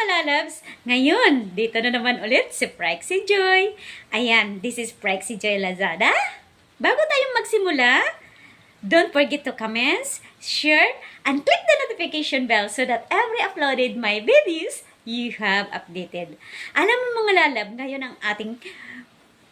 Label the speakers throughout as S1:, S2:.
S1: mga lalabs! Ngayon, dito na naman ulit si Prexy Joy. Ayan, this is Prexy Joy Lazada. Bago tayong magsimula, don't forget to comment, share, and click the notification bell so that every uploaded my videos, you have updated. Alam mo mga lalab, ngayon ang ating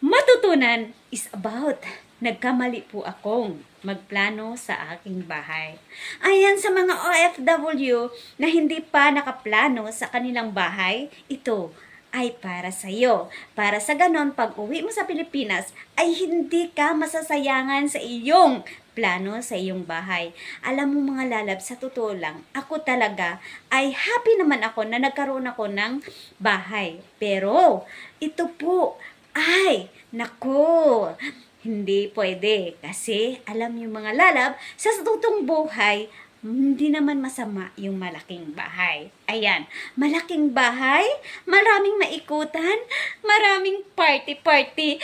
S1: matutunan is about nagkamali po akong magplano sa aking bahay. Ayan, sa mga OFW na hindi pa nakaplano sa kanilang bahay, ito ay para sa iyo. Para sa ganon, pag uwi mo sa Pilipinas, ay hindi ka masasayangan sa iyong plano sa iyong bahay. Alam mo mga lalab, sa totoo lang, ako talaga ay happy naman ako na nagkaroon ako ng bahay. Pero, ito po ay, nako, hindi pwede. Kasi, alam niyo mga lalab, sa totoong buhay, hindi naman masama yung malaking bahay. Ayan, malaking bahay, maraming maikutan, maraming party-party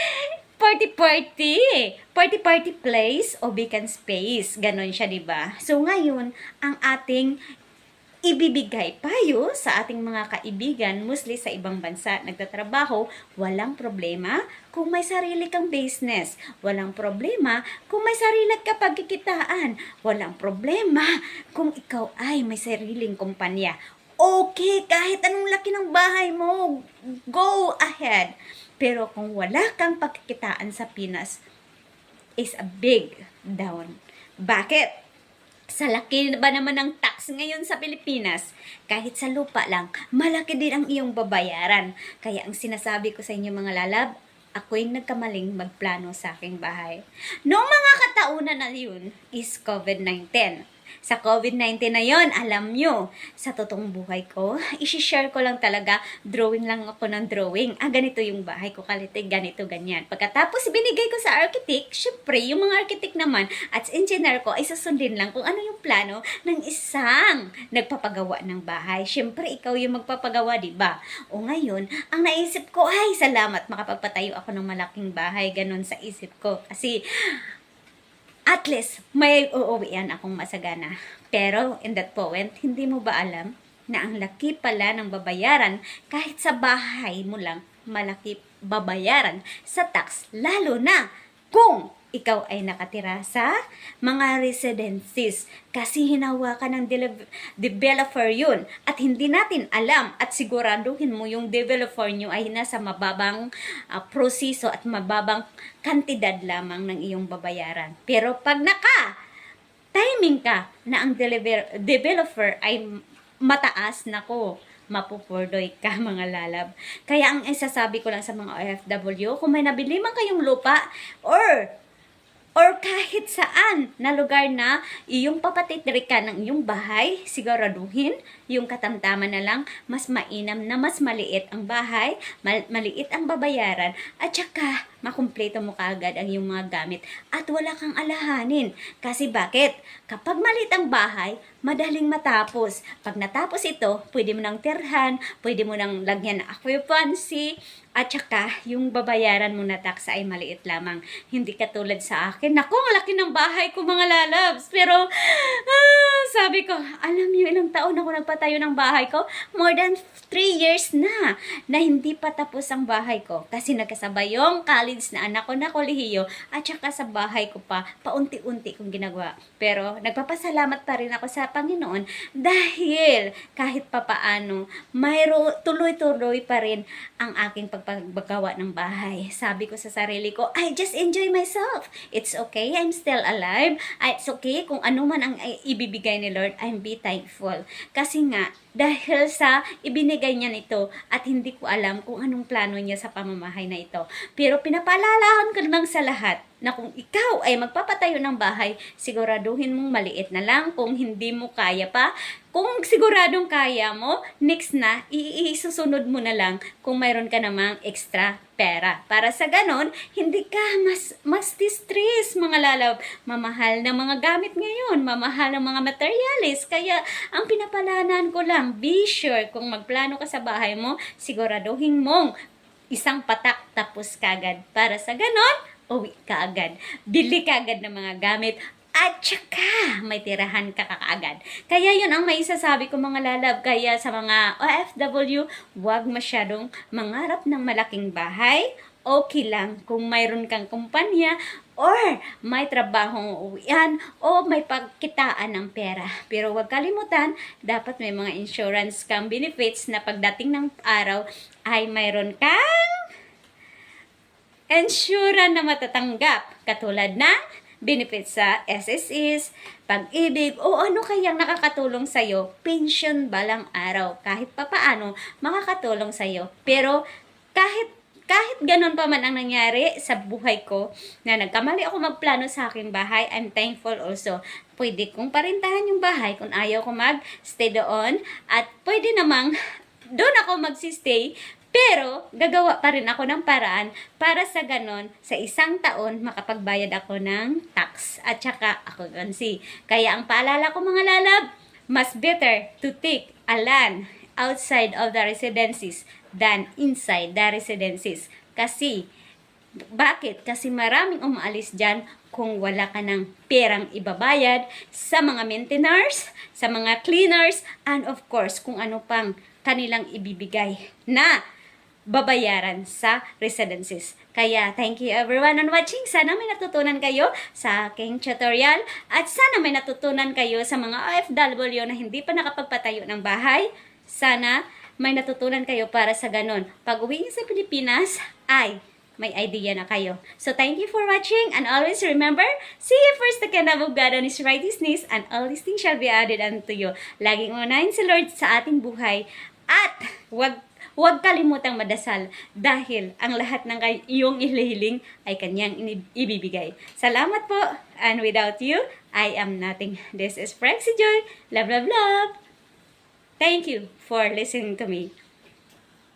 S1: place o vacant space. Ganon siya, diba? So, ngayon, ang ating ibibigay payo sa ating mga kaibigan, mostly sa ibang bansa nagtatrabaho, walang problema kung may sarili kang business. Walang problema kung may sarili ka pagkikitaan. Walang problema kung ikaw ay may sariling kumpanya. Okay, kahit anong laki ng bahay mo, go ahead. Pero kung wala kang pagkikitaan sa Pinas, is a big down. Bakit? Sa laki ba naman ng tax ngayon sa Pilipinas, kahit sa lupa lang, malaki din ang iyong babayaran. Kaya ang sinasabi ko sa inyo mga lalab, ako'y nagkamaling magplano sa aking bahay. Noong mga kataunan na yun is COVID-19. Sa COVID-19 na yon, alam nyo, sa totoong buhay ko, isi-share ko lang talaga, drawing lang ako ng drawing. Ganito yung bahay ko, kalitig, ganito, ganyan. Pagkatapos binigay ko sa architect, syempre, yung mga architect naman at engineer ko ay susundin lang kung ano yung plano ng isang nagpapagawa ng bahay. Syempre, ikaw yung magpapagawa, diba? O ngayon, ang naisip ko, ay, salamat, makapagpatayo ako ng malaking bahay, ganun sa isip ko. Kasi, at least, may uuwian akong masagana. Pero, in that point, hindi mo ba alam na ang laki pala ng babayaran kahit sa bahay mo lang, malaki babayaran sa tax, lalo na kung ikaw ay nakatira sa mga residences kasi hinawakan ng developer yun at hindi natin alam at siguraduhin mo yung developer nyo ay nasa mababang proseso at mababang kantidad lamang ng iyong babayaran. Pero pag timing ka na ang developer ay mataas, nako, mapupurdoy ka mga lalab. Kaya ang isasabi ko lang sa mga OFW, kung may nabili man kayong lupa or kahit saan na lugar na iyong papatitrikan ng iyong bahay, siguraduhin yung katamtaman na lang, mas mainam na mas maliit ang bahay, maliit ang babayaran, at saka makumpleto mo kaagad ang iyong mga gamit at wala kang alahanin. Kasi bakit? Kapag maliit ang bahay, madaling matapos. Pag natapos ito, pwede mo nang tirhan, pwede mo nang lagyan ng occupancy, at saka yung babayaran mo na tax ay maliit lamang. Hindi katulad sa akin. Naku, ang laki ng bahay ko mga lalabs. Pero, sabi ko, alam niyo ilang taon ako nagpatayo ng bahay ko? More than 3 years na hindi pa tapos ang bahay ko. Kasi nagkasabay yung college na anak ko na kolehiyo at saka sa bahay ko pa, paunti-unti kong ginagawa. Pero, nagpapasalamat pa rin ako sa Panginoon dahil kahit papaano, tuloy-tuloy pa rin ang aking paggawa ng bahay. Sabi ko sa sarili ko, I just enjoy myself. It's okay, I'm still alive. It's okay kung ano man ang ibibigay ni Lord, I'm be thankful. Kasi nga, dahil sa ibinigay niya nito at hindi ko alam kung anong plano niya sa pamamahay na ito. Pero pinapaalalahan ko lang sa lahat na kung ikaw ay magpapatayo ng bahay, siguraduhin mong maliit na lang. Kung hindi mo kaya pa, kung siguradong kaya mo, next na, isusunod mo na lang kung mayroon ka namang extra pera. Para sa ganon, hindi ka mas distress mga lalaw. Mamahal ng mga gamit ngayon, mamahal ng mga materialis. Kaya, ang pinapalanan ko lang, be sure kung magplano ka sa bahay mo, siguraduhin mong isang patak tapos kagad. Para sa ganon, uwi ka agad. Bili ka agad ng mga gamit At saka, may tirahan ka kaagad. Kaya yun ang maisasabi ko mga lalab. Kaya sa mga OFW, huwag masyadong mangarap ng malaking bahay. Okay lang kung mayroon kang kumpanya or may trabahong uwian o may pagkitaan ng pera. Pero huwag kalimutan, dapat may mga insurance kang benefits na pagdating ng araw ay mayroon kang insurance na matatanggap. Katulad ng benefits sa SSS, pag-ibig, o ano kayang nakakatulong sa'yo, pension balang araw. Kahit papaano, makakatulong sa'yo. Pero kahit ganun pa man ang nangyari sa buhay ko, na nagkamali ako magplano sa aking bahay, I'm thankful also. Pwede kong parintahan yung bahay kung ayaw ko mag-stay doon. At pwede namang doon ako magsistay, pero gagawa pa rin ako ng paraan para sa ganon, sa isang taon, makapagbayad ako ng tax at saka occupancy. Kaya ang paalala ko mga lalab, mas better to take a land outside of the residences than inside the residences. Kasi, bakit? Kasi maraming umaalis dyan kung wala ka ng perang ibabayad sa mga maintainers, sa mga cleaners, and of course, kung ano pang kanilang ibibigay na babayaran sa residences. Kaya, thank you everyone on watching. Sana may natutunan kayo sa aking tutorial at sana may natutunan kayo sa mga OFW na hindi pa nakapagpatayo ng bahay. Sana may natutunan kayo para sa ganon. Pag uwi niyo sa Pilipinas, ay may idea na kayo. So, thank you for watching and always remember, see you first the kingdom of God on His righteousness and all these things shall be added unto you. Laging unahin si Lord sa ating buhay at huwag kalimutang madasal dahil ang lahat ng iyong inihiling ay kanyang ibibigay. Salamat po. And without you, I am nothing. This is Prexy Joy. Love, love, love. Thank you for listening to me.